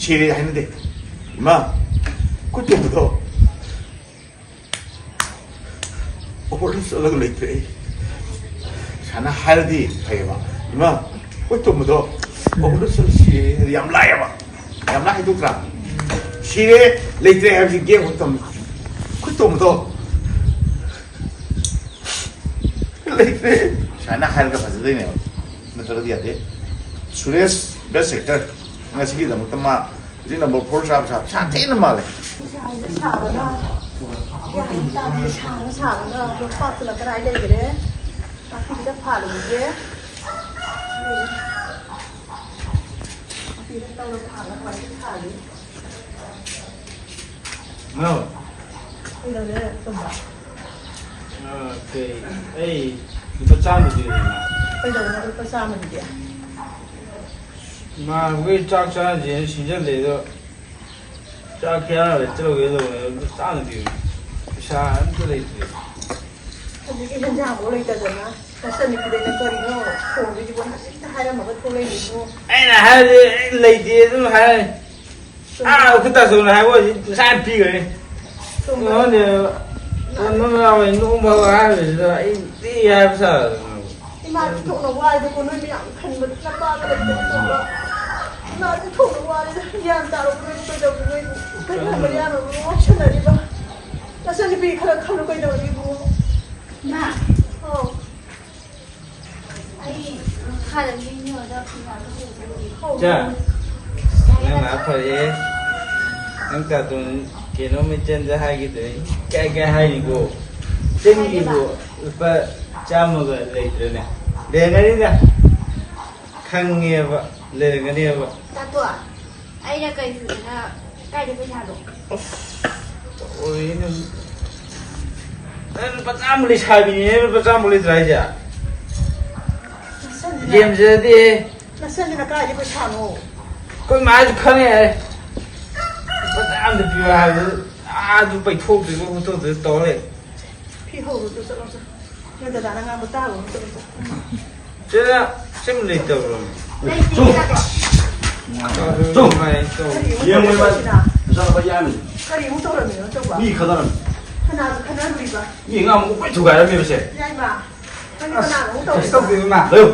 시래 했는데 이마 그때부터 오늘 썰어가 레이트래 사나 할디 해봐 이마 그때부터 오늘 썰 시래 얌라야 봐 얌라 해두더라 시래 레이트래 하지 게 그때부터 레이트래 사나 할가 봐주더니 너들 어디야 돼 수레스 몇 섹터 ngasigidamakta ma hujik number 4 shop chathina male No. Okay. Hey, kita cari dia. Mà cái chắc chắn gì xin cho lấy đó chắc kia là cho cái đó trả được điều sao anh cứ lấy đi 근데 이게 현재 안 올라있다잖아. 다시 이렇게 되는 거리고 공기 지고 하려 먹을 콜레 있고. anh là hai lấy đi nó hai cái ta dùng là hai cái sai pi rồi nó thì nó là nó mà hai rồi đi hai sao mà thuộc nó qua thì con nó bị ẩm khẩn một năm ba cái đấy thuộc đó mà thuộc nó qua thì gian tạo được cái đầu cái thằng bây giờ nó option này đi ba là sao thì bị không được cái đầu đi bu mà ai khai được bao nhiêu đó thì là nó chà em đã phải em cả tuần kia nó mới chân ra hai cái cái hai gì cô chân gì cô phải cha một cái lấy rồi nè để cái đi nè khăn nghe vợ lấy cái này vợ ta tuổi ai là cây gì là cây được cái nhà được ôi nó bắt am lấy sai bị nhé bắt am lấy trái chả em giờ đi là sao thì là cái gì cũng chán ô con má thì khăn này bắt am thì bị hai tôi bị thuốc thì tôi to lên phi hậu tôi sợ lắm nhưng mà đã đang một ta rồi chứ xem lấy tàu rồi đây thì 좀 많이 또 이형물만 부산아빠 야미 cái gì cũng tốt rồi mình tốt quá 이 커다란 하나 우리 봐 이가 뭐 빨리 가야 돼 미세 nhanh mà cái gì nào cũng tốt stop đi mà 너요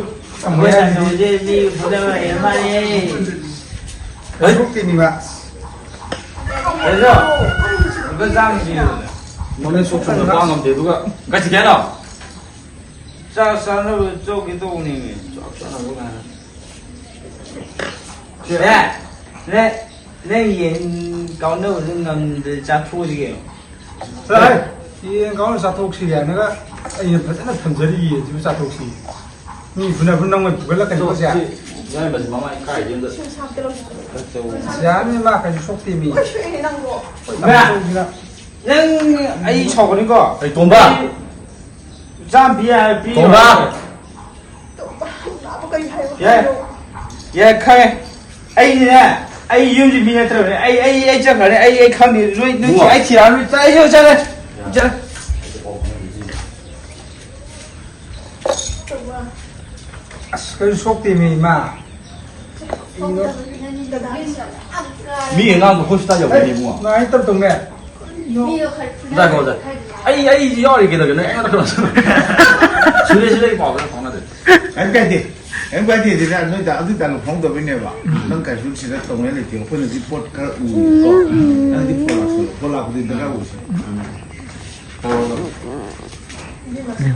뭐야 이제 보다가 얼마니 한국 팀이가 그래서 이거 장지 너네 속초는 방금 대두가 같이 개나 자 산으로 저기 도우님이 쫙 쏴나보나 내 cao nâu ngầm cha thua gì kìa đấy thì có sao thuốc xì nữa anh phải rất là thầm giới gì chứ sao thuốc xì nhưng phần nông mình vẫn là cái gì 야 맞지 마마 까이 된다 지금 사람 들어 giá nên mà cái số tiền mình 왜 이렇게 난 거? nâng ấy chọc cái có 아이 돈봐 giam bia bia 돈봐 나도 cái hay ye khai ấy nè ấy dùng gì bia thôi này ấy chắc là ấy không thì nuôi ấy thì ăn ấy yêu cha đây cha cái số tiền mình mà 미에 나도 호스타 옆에 뭐 nói tâm tùng này 나 거자 아이 요리 기다 그네 애가 그러서 수레 봐봐 방나들 em quay thì ra nói đã tức là phong độ bên này mà nâng cái chút xíu tổng này thì phân là pot cả u có anh đi pot là thì được cái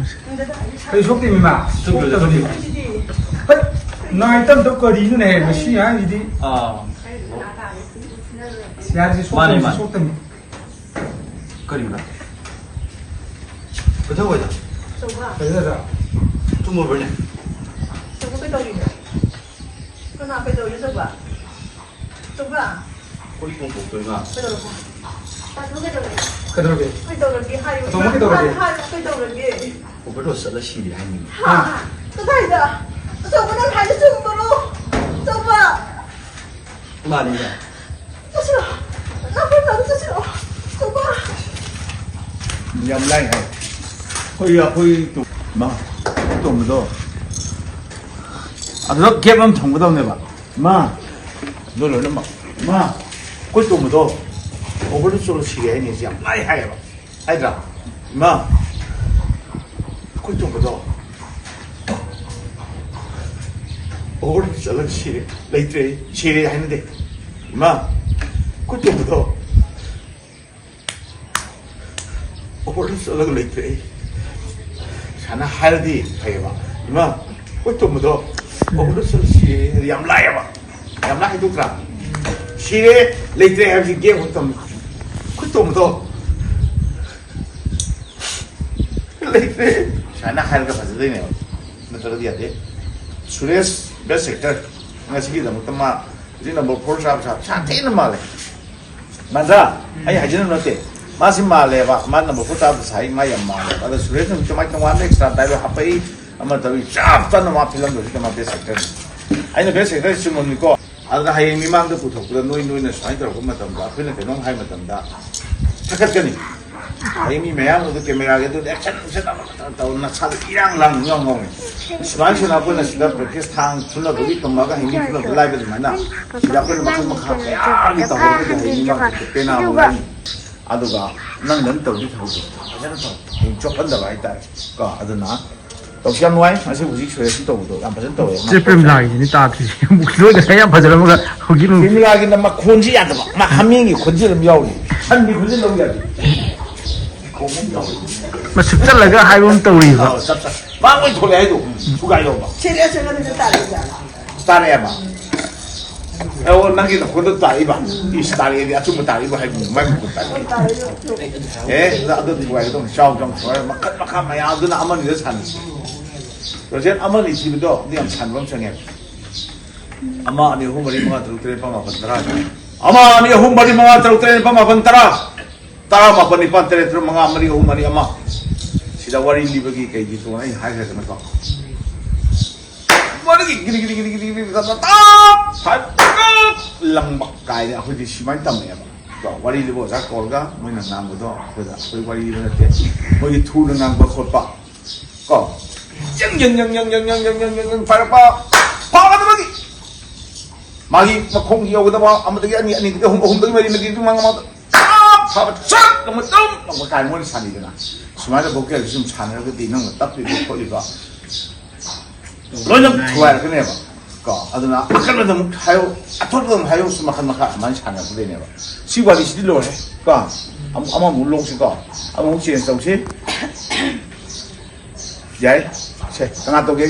cái số tiền mình mà số tiền nói tâm tùng có đi nữa này mà suy nghĩ gì đi giá gì số tiền 거리인가? 그렇다고 하자. 그래서 좀 먹을래? 저거 cái đầu gì nữa? Con nào cái đầu như thế vậy? Đúng không? 꼬리 뽕 먹을까? Cái đầu ta cứ cái đầu này cái đầu gì cái đầu là cái hai Đúng cái đầu là gì? hai cái đầu là cái 오버도 써라 시리 아니. hả? Cái này giờ sao có đang hai cái chân mà luôn? Sao vậy? 말이야. Sao chưa? Nó phải làm sao chưa? Sao vậy? nhầm lại này. hơi tụ mà tụ mà đâu. 아, 너 개만 정보다 내봐. 마, 너 얼른 막妈，贵多么多？我不是做了7年，你讲厉害吧？孩子，妈，贵多么多？我不是做了7年，累赘7年还能得？妈，贵多么多？我不是做了个累赘，才能孩子的，可以吧？妈，贵多么多？我不是做了7年，养来吧？养来都干。7年累赘还是给我怎么？贵多么多？累赘，才能孩子个不是的呢？那这个点的，除了别谁的，那是给怎么他妈，这那么破啥不啥，啥天他妈的，慢着，哎呀，还真那的，马是马来吧，马那么复杂不才，马也马来，但是除了那么他妈那啥，带着哈贝，那么等于啥，真他妈皮囊都是他妈别谁的，哎那别谁的，什么那个。아까 하이 미망도 부탁보다 노인노인의 사이들 보면 된다. 그냥 대놓고 하면 된다. 착각하니. 하이 미매양도 개매하게도 액션 나 차도 이랑랑 영ong. 시간이나 보나 시다 그렇게 상 줄라 거기 금마가 힘이 줄라 라이브도 많아. 시다 보는 막 하게 아기 또 하고 미망 그때나 뭐니. 아도가 난 또리 하고. 저는 또 조건다 와 있다. 그 아도나 到现在还是50岁是多不多？俺不是多。这不来，你打皮，我这还不是那么个好几路。你那个那么困起样子嘛，嘛还免你困起那么要的，还没困起那么要的。嘛实在那个还用兜里吧？把我拖来都，不敢要吧？现在这个那个打了一架了。打了嘛？哎，我那个活动打一把，一时打了一把，这么打一把还不买不打。哎，那都出来都小张出来嘛，看嘛呀，都那么你的产。首先阿妈你知不知道？你用产phẩm 생애。阿妈你红머리 mga 들uktere pamapantra. Ama ni红머리 mga 들uktere pamapantra. Tara mapanipantere terus mga mari humari ama. Sida wari libagi kay gitu ay hay hay kana ko. Wari gini kata tap lambak kay ni ako di siman tamay ba. Ko wari libo sa kolga mo nang nang do ko da ko wari libo na te. Mo i thu nang ba khot pa. Ko yang para pa ka lagi magi makhong yo kita ba amat lagi ani kita hum lagi lagi tu mga pa sak kamu tum kamu kai mo sani na semua ada bokeh sum channel ke di nang tap di ko liba lo jam tuai ke ne ba ko aduna akan ada hayo atot dum hayo semakan maka man channel ke ne ba si wali si lo ne ko ama mulong si ko ama chen tau si vậy, tengah tu